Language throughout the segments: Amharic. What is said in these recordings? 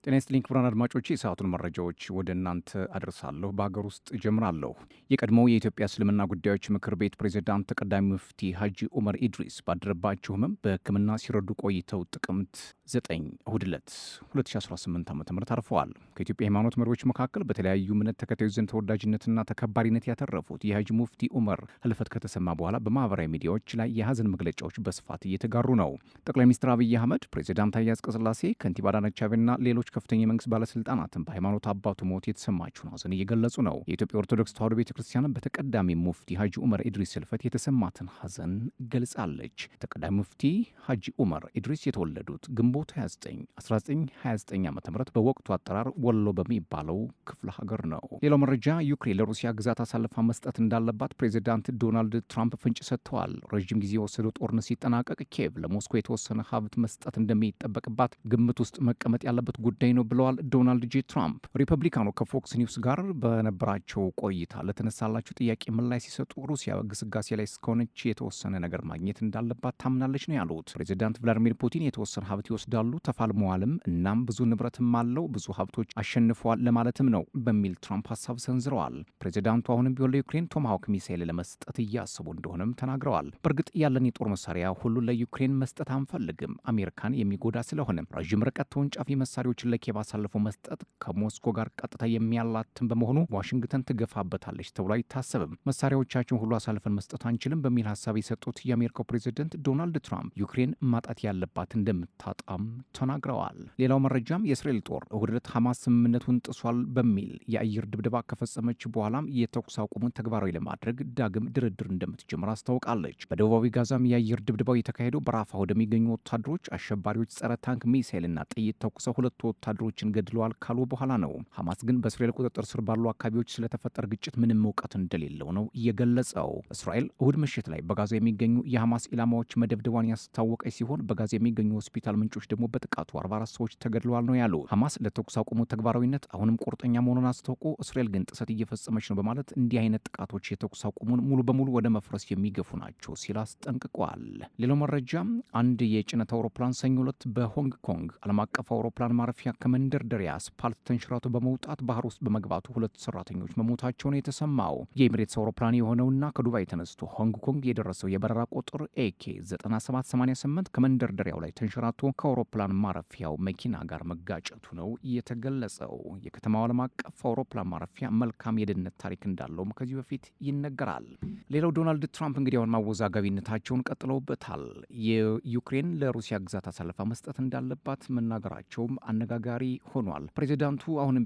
ጤና ይስጥልኝ ክቡራን አድማጮቼ፣ የሰዓቱን መረጃዎች ወደ እናንተ አደርሳለሁ። በሀገር ውስጥ ጀምራለሁ። የቀድሞው የኢትዮጵያ እስልምና ጉዳዮች ምክር ቤት ፕሬዝዳንት ተቀዳሚ ሙፍቲ ሀጂ ኡመር ኢድሪስ ባደረባቸው ህመም በሕክምና ሲረዱ ቆይተው ጥቅምት 9 እሁድ ዕለት 2018 ዓ.ም አርፈዋል። ከኢትዮጵያ ሃይማኖት መሪዎች መካከል በተለያዩ እምነት ተከታዮች ዘንድ ተወዳጅነትና ተከባሪነት ያተረፉት የሀጂ ሙፍቲ ኡመር ህልፈት ከተሰማ በኋላ በማህበራዊ ሚዲያዎች ላይ የሀዘን መግለጫዎች በስፋት እየተጋሩ ነው። ጠቅላይ ሚኒስትር አብይ አህመድ፣ ፕሬዝዳንት ታዬ አጽቀሥላሴ፣ ከንቲባ አዳነች አቤቤና ሌሎች ከፍተኛ የመንግስት ባለስልጣናትን በሃይማኖት አባቱ ሞት የተሰማቸውን ሀዘን እየገለጹ ነው። የኢትዮጵያ ኦርቶዶክስ ተዋሕዶ ቤተክርስቲያን በተቀዳሚ ሙፍቲ ሀጂ ኡመር ኢድሪስ ህልፈት የተሰማትን ሀዘን ገልጻለች። ተቀዳሚ ሙፍቲ ሀጂ ኡመር ኢድሪስ የተወለዱት ግንቦት 29 1929 ዓ.ም በወቅቱ አጠራር ወሎ በሚባለው ክፍለ ሀገር ነው። ሌላው መረጃ ዩክሬን ለሩሲያ ግዛት አሳልፋ መስጠት እንዳለባት ፕሬዚዳንት ዶናልድ ትራምፕ ፍንጭ ሰጥተዋል። ረዥም ጊዜ የወሰደው ጦርነት ሲጠናቀቅ ኪየቭ ለሞስኮ የተወሰነ ሀብት መስጠት እንደሚጠበቅባት ግምት ውስጥ መቀመጥ ያለበት ጉዳይ ነው ብለዋል ዶናልድ ጄ ትራምፕ። ሪፐብሊካኑ ከፎክስ ኒውስ ጋር በነበራቸው ቆይታ ለተነሳላቸው ጥያቄ ምላሽ ሲሰጡ ሩሲያ ግስጋሴ ላይ እስከሆነች የተወሰነ ነገር ማግኘት እንዳለባት ታምናለች ነው ያሉት። ፕሬዚዳንት ቭላዲሚር ፑቲን የተወሰነ ሀብት ይወስዳሉ፣ ተፋልመዋልም፣ እናም ብዙ ንብረትም አለው፣ ብዙ ሀብቶች አሸንፈዋል ለማለትም ነው በሚል ትራምፕ ሀሳብ ሰንዝረዋል። ፕሬዚዳንቱ አሁንም ቢሆን ለዩክሬን ቶማሃውክ ሚሳይል ለመስጠት እያሰቡ እንደሆነም ተናግረዋል። በእርግጥ ያለን የጦር መሳሪያ ሁሉን ለዩክሬን መስጠት አንፈልግም፣ አሜሪካን የሚጎዳ ስለሆነ ረዥም ርቀት ተወንጫፊ መሳሪያዎችን ለኪየቭ አሳልፎ መስጠት ከሞስኮ ጋር ቀጥታ የሚያላትን በመሆኑ ዋሽንግተን ትገፋበታለች ተብሎ አይታሰብም። መሳሪያዎቻችን ሁሉ አሳልፈን መስጠት አንችልም በሚል ሀሳብ የሰጡት የአሜሪካው ፕሬዚደንት ዶናልድ ትራምፕ ዩክሬን ማጣት ያለባት እንደምታጣም ተናግረዋል። ሌላው መረጃም የእስራኤል ጦር እሁድ ዕለት ሐማስ ስምምነቱን ጥሷል በሚል የአየር ድብደባ ከፈጸመች በኋላም የተኩስ አቁሙን ተግባራዊ ለማድረግ ዳግም ድርድር እንደምትጀምር አስታውቃለች። በደቡባዊ ጋዛም የአየር ድብደባው የተካሄደው በራፋ ወደሚገኙ ወታደሮች አሸባሪዎች ጸረ ታንክ ሚሳይልና ጥይት ተኩሰው ሁለቱ ወታደሮችን ገድለዋል ካሉ በኋላ ነው። ሐማስ ግን በእስራኤል ቁጥጥር ስር ባሉ አካባቢዎች ስለተፈጠረ ግጭት ምንም እውቀት እንደሌለው ነው የገለጸው። እስራኤል እሁድ ምሽት ላይ በጋዛ የሚገኙ የሐማስ ኢላማዎች መደብደቧን ያስታወቀች ሲሆን በጋዛ የሚገኙ ሆስፒታል ምንጮች ደግሞ በጥቃቱ 44 ሰዎች ተገድለዋል ነው ያሉት። ሐማስ ለተኩስ አቁሙ ተግባራዊነት አሁንም ቁርጠኛ መሆኑን አስታውቆ እስራኤል ግን ጥሰት እየፈጸመች ነው በማለት እንዲህ አይነት ጥቃቶች የተኩስ አቁሙን ሙሉ በሙሉ ወደ መፍረስ የሚገፉ ናቸው ሲል አስጠንቅቋል። ሌላው መረጃ አንድ የጭነት አውሮፕላን ሰኞ ዕለት በሆንግ ኮንግ ዓለም አቀፍ አውሮፕላን ማረፊያ ከመንደርደሪያ አስፓልት ተንሸራቶ በመውጣት ባህር ውስጥ በመግባቱ 2 ሰራተኞች መሞታቸውን የተሰማው የኤሚሬትስ አውሮፕላን የሆነውና ከዱባይ ተነስቶ ሆንግ ኮንግ የደረሰው የበረራ ቁጥር ኤኬ 9788 ከመንደርደሪያው ላይ ተንሸራቶ ከአውሮፕላን ማረፊያው መኪና ጋር መጋጨቱ ነው የተገለጸው። የከተማው ዓለም አቀፍ አውሮፕላን ማረፊያ መልካም የደህንነት ታሪክ እንዳለውም ከዚህ በፊት ይነገራል። ሌላው ዶናልድ ትራምፕ እንግዲህ አሁን ማወዛጋቢነታቸውን ቀጥለውበታል። የዩክሬን ለሩሲያ ግዛት አሳልፋ መስጠት እንዳለባት መናገራቸውም አነጋጋሪ ሆኗል። ፕሬዚዳንቱ አሁንም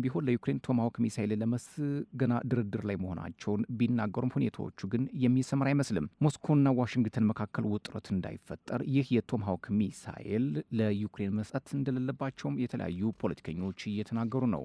ቢሆን ለዩክሬን ቶማሃውክ ሚሳይል ለመስ ገና ድርድር ላይ መሆናቸውን ቢናገሩም ሁኔታዎቹ ግን የሚሰምር አይመስልም። ሞስኮና ዋሽንግተን መካከል ውጥረት እንዳይፈጠር ይህ የቶማሃውክ ሚሳይል ለዩክሬን መስጠት እንደሌለባቸውም የተለያዩ ፖለቲከኞች እየተናገሩ ነው።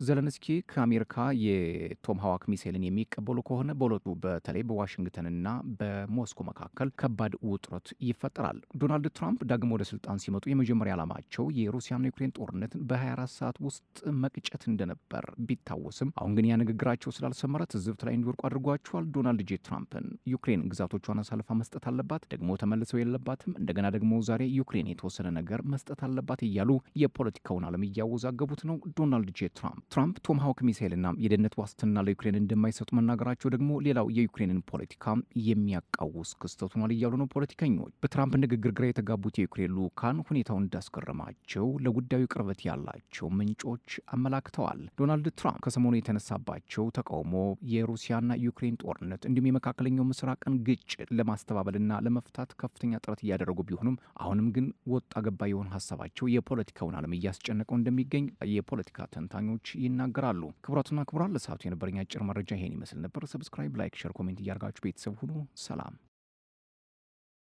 ዘለንስኪ ከአሜሪካ የቶማሃውክ ሚሳይልን የሚቀበሉ ከሆነ በሁለቱ በተለይ በዋሽንግተንና በሞስኮ መካከል ከባድ ውጥረት ይፈጠራል። ዶናልድ ትራምፕ ዳግም ወደ ስልጣን ሲመጡ የመጀመሪያ ዓላማቸው የሩሲያና ዩክሬን ጦርነትን በ24 ሰዓት ውስጥ መቅጨት እንደነበር ቢታወስም አሁን ግን ያ ንግግራቸው ስላልሰመረ ትዝብት ላይ እንዲወርቁ አድርጓቸዋል። ዶናልድ ጄ ትራምፕን ዩክሬን ግዛቶቿን አሳልፋ መስጠት አለባት፣ ደግሞ ተመልሰው የለባትም፣ እንደገና ደግሞ ዛሬ ዩክሬን የተወሰነ ነገር መስጠት አለባት እያሉ የፖለቲካውን ዓለም እያወዛገቡት ነው። ዶናልድ ጄ ትራምፕ ቶማሃውክ ሚሳይልና የደህንነት ዋስትና ለዩክሬን እንደማይሰጡ መናገራቸው ደግሞ ሌላው የዩክሬንን ፖለቲካ የሚያቃውስ ክስተት ሆኗል እያሉ ነው ፖለቲከኞች። በትራምፕ ንግግር ግራ የተጋቡት የዩክሬን ልዑካን ሁኔታውን እንዳስገረማቸው ለጉዳዩ ቅርበት ያላቸው ምንጮች አመላክተዋል። ዶናልድ ትራምፕ ከሰሞኑ የተነሳባቸው ተቃውሞ የሩሲያና ዩክሬን ጦርነት እንዲሁም የመካከለኛው ምስራቅን ግጭት ለማስተባበልና ለመፍታት ከፍተኛ ጥረት እያደረጉ ቢሆኑም አሁንም ግን ወጣ ገባ የሆነ ሀሳባቸው የፖለቲካውን ዓለም እያስጨነቀው እንደሚገኝ የፖለቲካ ተንታኞች ይናገራሉ። ክቡራትና ክቡራን ለሰዓቱ የነበረኝ አጭር መረጃ ይሄን ይመስል ነበር። ሰብስክራይብ፣ ላይክ፣ ሼር፣ ኮሜንት እያደርጋችሁ ቤተሰብ ሁኑ። ሰላም።